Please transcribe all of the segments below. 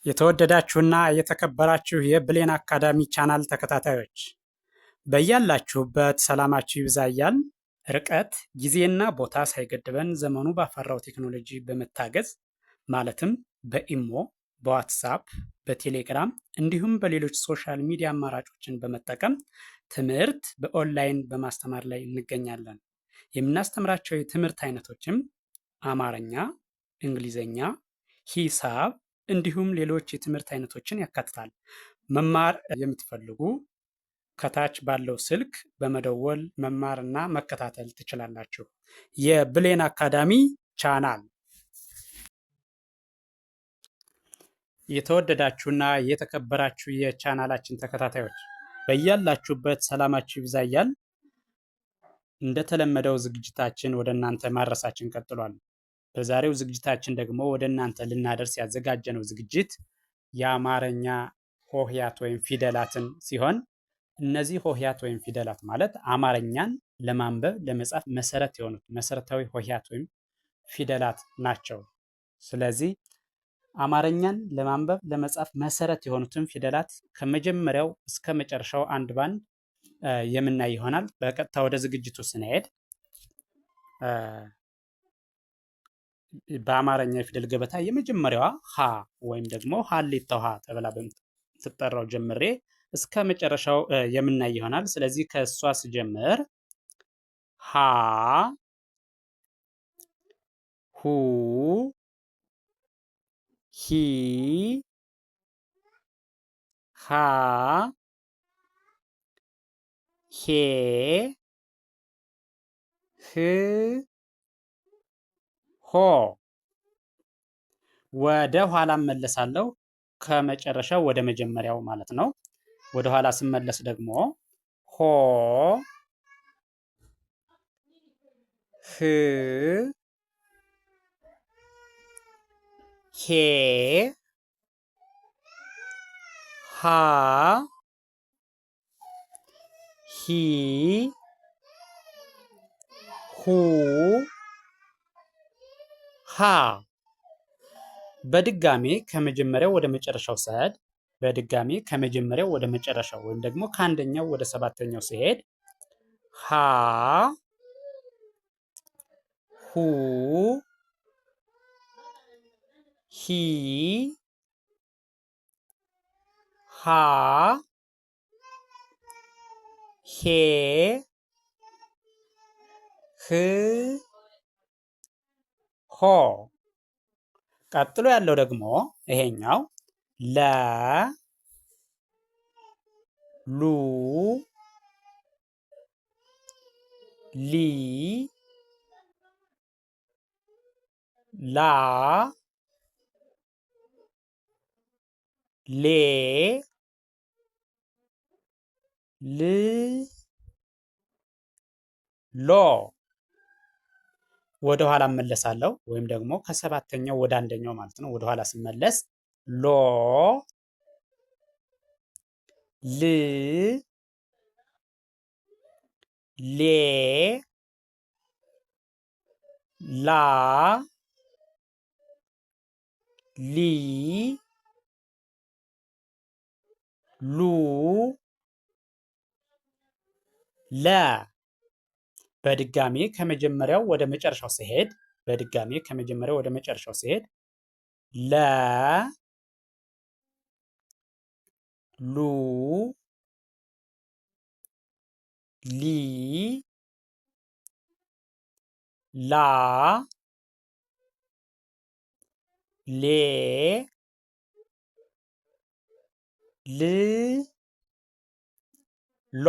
የተወደዳችሁና የተከበራችሁ የብሌን አካዳሚ ቻናል ተከታታዮች በያላችሁበት ሰላማችሁ ይብዛ እያልን ርቀት ጊዜና ቦታ ሳይገድበን ዘመኑ ባፈራው ቴክኖሎጂ በመታገዝ ማለትም በኢሞ፣ በዋትሳፕ፣ በቴሌግራም እንዲሁም በሌሎች ሶሻል ሚዲያ አማራጮችን በመጠቀም ትምህርት በኦንላይን በማስተማር ላይ እንገኛለን። የምናስተምራቸው የትምህርት አይነቶችም አማርኛ፣ እንግሊዘኛ፣ ሂሳብ እንዲሁም ሌሎች የትምህርት አይነቶችን ያካትታል። መማር የምትፈልጉ ከታች ባለው ስልክ በመደወል መማርና መከታተል ትችላላችሁ። የብሌን አካዳሚ ቻናል። የተወደዳችሁና የተከበራችሁ የቻናላችን ተከታታዮች በያላችሁበት ሰላማችሁ ይብዛ እያልን እንደተለመደው ዝግጅታችን ወደ እናንተ ማድረሳችን ቀጥሏል። በዛሬው ዝግጅታችን ደግሞ ወደ እናንተ ልናደርስ ያዘጋጀነው ዝግጅት የአማርኛ ሆሄያት ወይም ፊደላትን ሲሆን እነዚህ ሆሄያት ወይም ፊደላት ማለት አማርኛን ለማንበብ ለመጻፍ መሰረት የሆኑት መሰረታዊ ሆሄያት ወይም ፊደላት ናቸው። ስለዚህ አማርኛን ለማንበብ ለመጻፍ መሰረት የሆኑትን ፊደላት ከመጀመሪያው እስከ መጨረሻው አንድ ባንድ የምናይ ይሆናል። በቀጥታ ወደ ዝግጅቱ ስንሄድ በአማርኛ የፊደል ገበታ የመጀመሪያዋ ሀ ወይም ደግሞ ሀሌታ ውሃ ተብላ በምትጠራው ጀምሬ እስከ መጨረሻው የምናይ ይሆናል። ስለዚህ ከእሷ ስጀምር ሀ፣ ሁ፣ ሂ፣ ሃ፣ ሄ፣ ህ፣ ሆ። ወደ ኋላ እመለሳለሁ ከመጨረሻው ወደ መጀመሪያው ማለት ነው። ወደ ኋላ ስመለስ ደግሞ ሆ፣ ህ፣ ሄ፣ ሃ፣ ሂ፣ ሁ፣ ሃ። በድጋሜ ከመጀመሪያው ወደ መጨረሻው ስሄድ በድጋሜ ከመጀመሪያው ወደ መጨረሻው ወይም ደግሞ ከአንደኛው ወደ ሰባተኛው ሲሄድ ሃ፣ ሁ፣ ሂ፣ ሃ፣ ሄ፣ ህ፣ ሆ። ቀጥሎ ያለው ደግሞ ይሄኛው ለ፣ ሉ፣ ሊ፣ ላ፣ ሌ፣ ል፣ ሎ። ወደ ኋላ እመለሳለሁ ወይም ደግሞ ከሰባተኛው ወደ አንደኛው ማለት ነው። ወደ ኋላ ስመለስ ሎ፣ ል፣ ሌ፣ ላ፣ ሊ፣ ሉ፣ ለ። በድጋሜ ከመጀመሪያው ወደ መጨረሻው ሲሄድ በድጋሜ ከመጀመሪያው ወደ መጨረሻው ሲሄድ ለ፣ ሉ፣ ሊ፣ ላ፣ ሌ፣ ል፣ ሎ።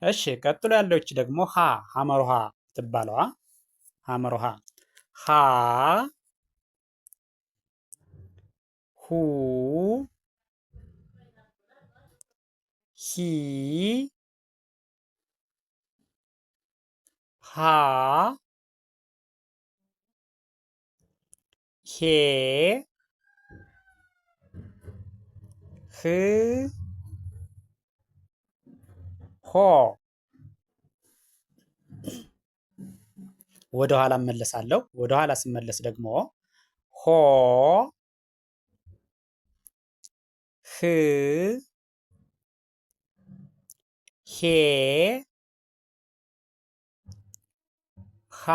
እሺ ቀጥሎ ያለች ደግሞ ሀ ሐመሩሃ ትባለዋ ሐመሩሃ ሀ፣ ሁ፣ ሂ፣ ሃ፣ ሄ፣ ህ፣ ሆ። ወደ ኋላ እመለሳለሁ። ወደ ኋላ ስመለስ ደግሞ ሆ፣ ሄ ሃ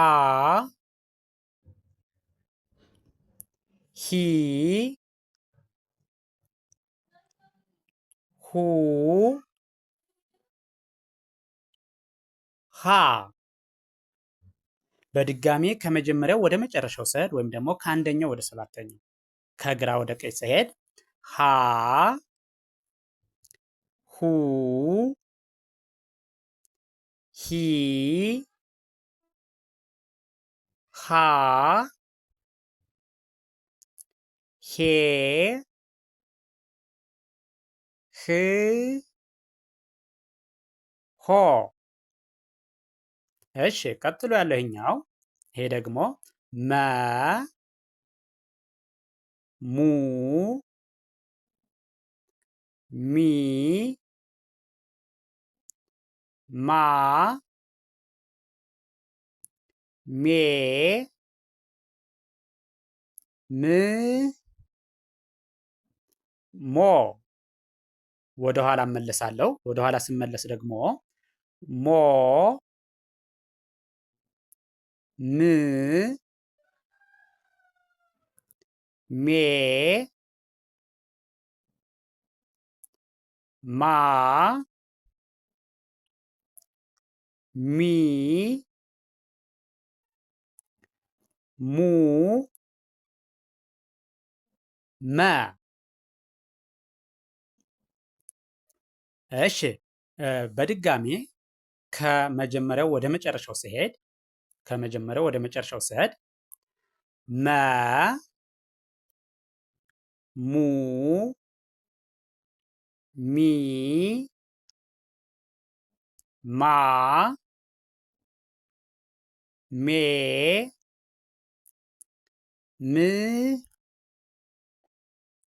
ሂ ሁ ሃ። በድጋሚ ከመጀመሪያው ወደ መጨረሻው ስሄድ ወይም ደግሞ ከአንደኛው ወደ ሰባተኛው ከግራ ወደ ቀኝ ስሄድ ሃ ሁ ሂ ሃ ሄ ህ ሆ። እሺ ቀጥሎ ያለው ይሄኛው ይሄ ደግሞ መ ሙ ሚ ማ ሜ ም ሞ። ወደ ኋላ እመለሳለሁ። ወደ ኋላ ስመለስ ደግሞ ሞ ም ሜ ማ ሚ ሙ መ። እሺ በድጋሚ ከመጀመሪያው ወደ መጨረሻው ስሄድ መ ሙ ሚ ማ ሜ ም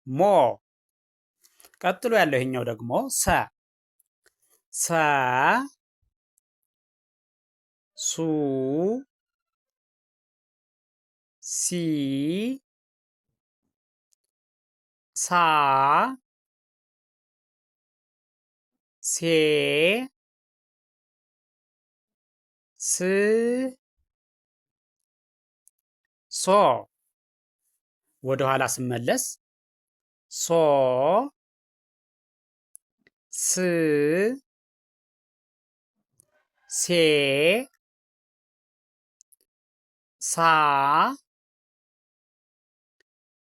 ሞ። ቀጥሎ ያለው ይሄኛው ደግሞ ሰ ሱ ሲ ሳ ሴ ስ ሶ። ወደ ኋላ ስመለስ ሶ ስ ሴ ሳ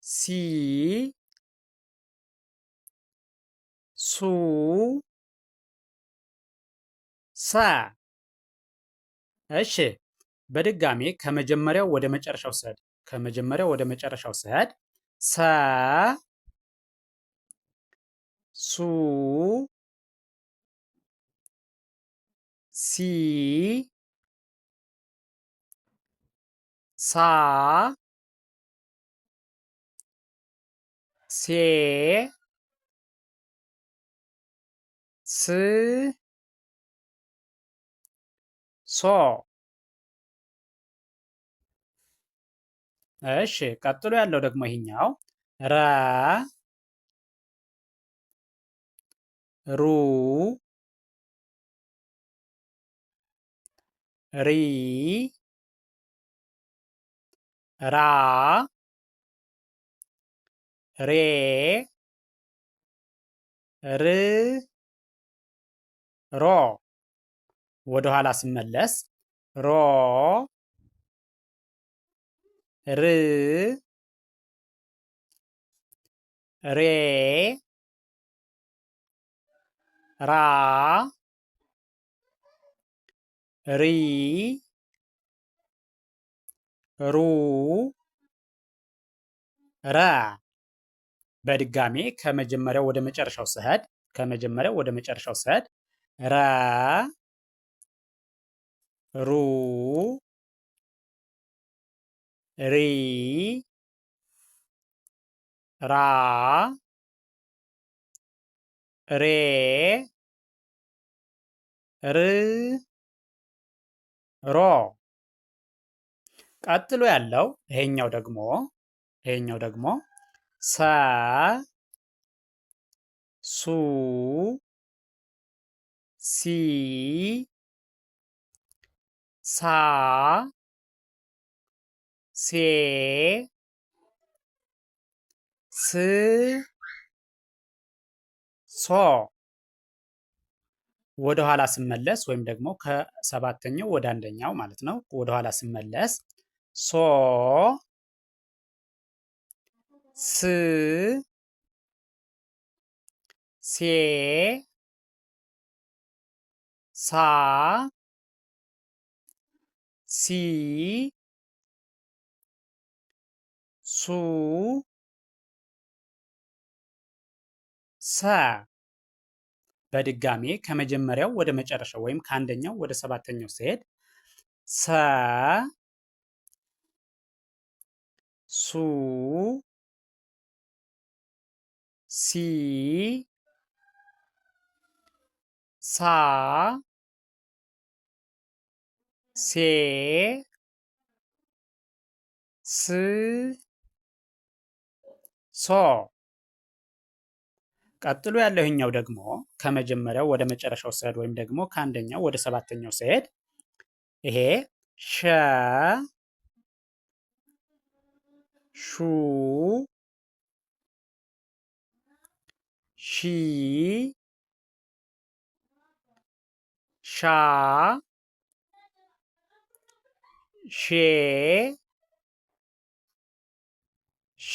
ሲ ሱ ሰ። እሺ በድጋሚ ከመጀመሪያው ወደ መጨረሻው ስሄድ ሰ ሱ ሲ ሳ ሴ ስ ሶ። እሺ ቀጥሎ ያለው ደግሞ ይሄኛው ረ ሩ ሪ ራ ሬ ር ሮ። ወደ ኋላ ስመለስ ሮ ር ሬ ራ ሪ ሩ ረ። በድጋሜ ከመጀመሪያው ወደ መጨረሻው ስሄድ ረ ሩ ሪ ራ ሬ ር ሮ። ቀጥሎ ያለው ይሄኛው ደግሞ ሰ ሱ ሲ ሳ ሴ ስ ሶ ወደ ኋላ ስመለስ ወይም ደግሞ ከሰባተኛው ወደ አንደኛው ማለት ነው። ወደ ኋላ ስመለስ ሶ ስ ሴ ሳ ሲ ሱ ሰ በድጋሜ ከመጀመሪያው ወደ መጨረሻው ወይም ከአንደኛው ወደ ሰባተኛው ሲሄድ ሰ ሱ ሲ ሳ ሴ ስ ሶ ቀጥሎ ያለውኛው ደግሞ ከመጀመሪያው ወደ መጨረሻው ስሄድ ወይም ደግሞ ከአንደኛው ወደ ሰባተኛው ስሄድ ይሄ ሸ ሹ ሺ ሻ ሼ ሽ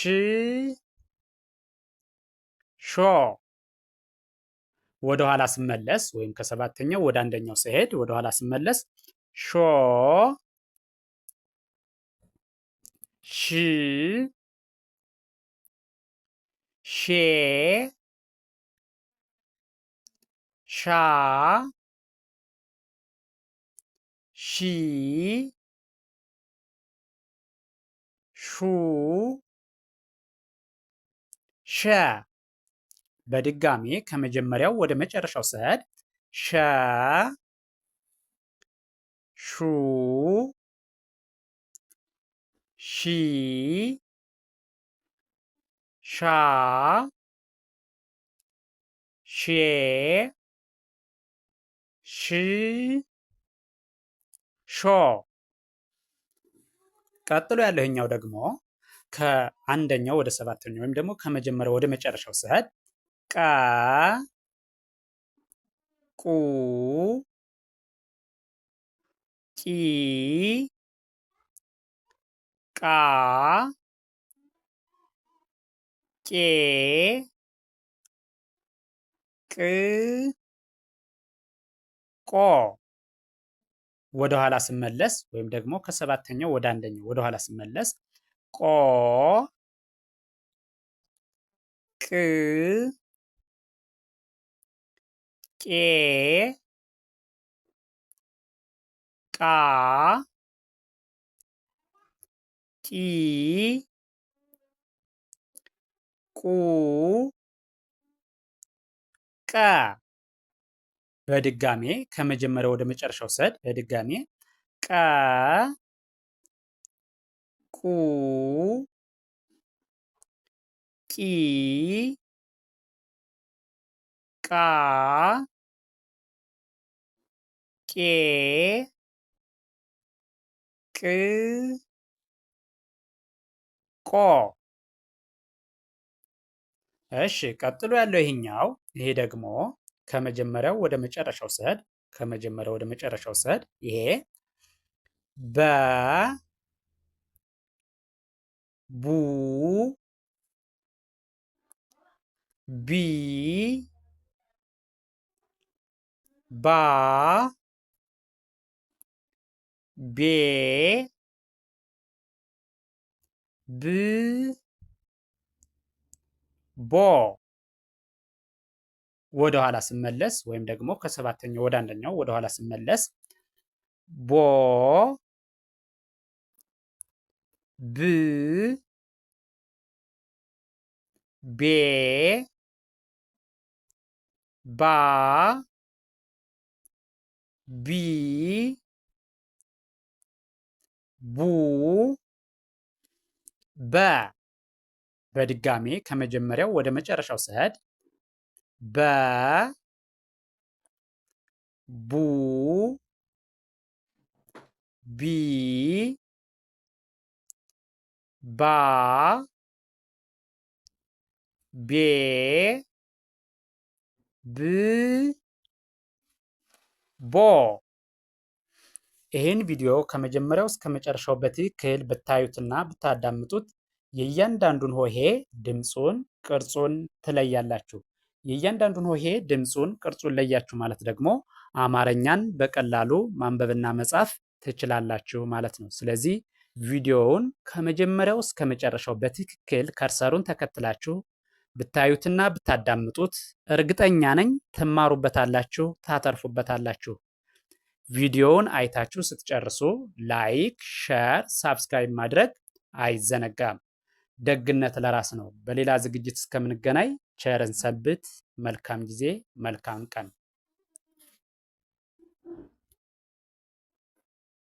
ሾ ወደ ኋላ ስመለስ ወይም ከሰባተኛው ወደ አንደኛው ስሄድ ወደ ኋላ ስመለስ ሾ ሽ ሼ ሻ ሺ ሹ ሸ በድጋሜ ከመጀመሪያው ወደ መጨረሻው ስሄድ ሸ ሹ ሺ ሻ ሼ ሽ ሾ ቀጥሎ ያለውኛው ደግሞ ከአንደኛው ወደ ሰባተኛው ወይም ደግሞ ከመጀመሪያው ወደ መጨረሻው ስሄድ ቀ ቁ ቂ ቃ ቄ ቅ ቆ ወደ ኋላ ስመለስ ወይም ደግሞ ከሰባተኛው ወደ አንደኛው ወደ ኋላ ስመለስ ቆ ቅ ቄ ቃ ቂ ቁ ቀ በድጋሜ ከመጀመሪያው ወደ መጨረሻው ስሄድ በድጋሜ ቀ ቁ ቂ ቃ ቄ ቅ ቆ እሺ ቀጥሎ ያለው ይሄ ደግሞ ከመጀመሪያው ወደ መጨረሻው ስሄድ ከመጀመሪያው ወደ መጨረሻው ስሄድ ይሄ በ ቡ ቢ ባ ቤ ብ ቦ ወደ ኋላ ስመለስ ወይም ደግሞ ከሰባተኛው ወደ አንደኛው ወደ ኋላ ስመለስ ቦ ብ ቤ ባ ቢ ቡ በ በድጋሜ ከመጀመሪያው ወደ መጨረሻው ስሄድ በ ቡ ቢ ባ ቤ ብ ቦ። ይህን ቪዲዮ ከመጀመሪያው እስከ መጨረሻው በትክክል ብታዩትና ብታዳምጡት የእያንዳንዱን ሆሄ ድምፁን፣ ቅርጹን ትለያላችሁ። የእያንዳንዱን ሆሄ ድምፁን፣ ቅርጹን ለያችሁ ማለት ደግሞ አማርኛን በቀላሉ ማንበብና መጻፍ ትችላላችሁ ማለት ነው። ስለዚህ ቪዲዮውን ከመጀመሪያው እስከ መጨረሻው በትክክል ከርሰሩን ተከትላችሁ ብታዩትና ብታዳምጡት እርግጠኛ ነኝ ትማሩበታላችሁ፣ ታተርፉበታላችሁ። ቪዲዮውን አይታችሁ ስትጨርሱ ላይክ፣ ሸር፣ ሳብስክራይብ ማድረግ አይዘነጋም። ደግነት ለራስ ነው። በሌላ ዝግጅት እስከምንገናኝ ቸርን ሰንብት። መልካም ጊዜ፣ መልካም ቀን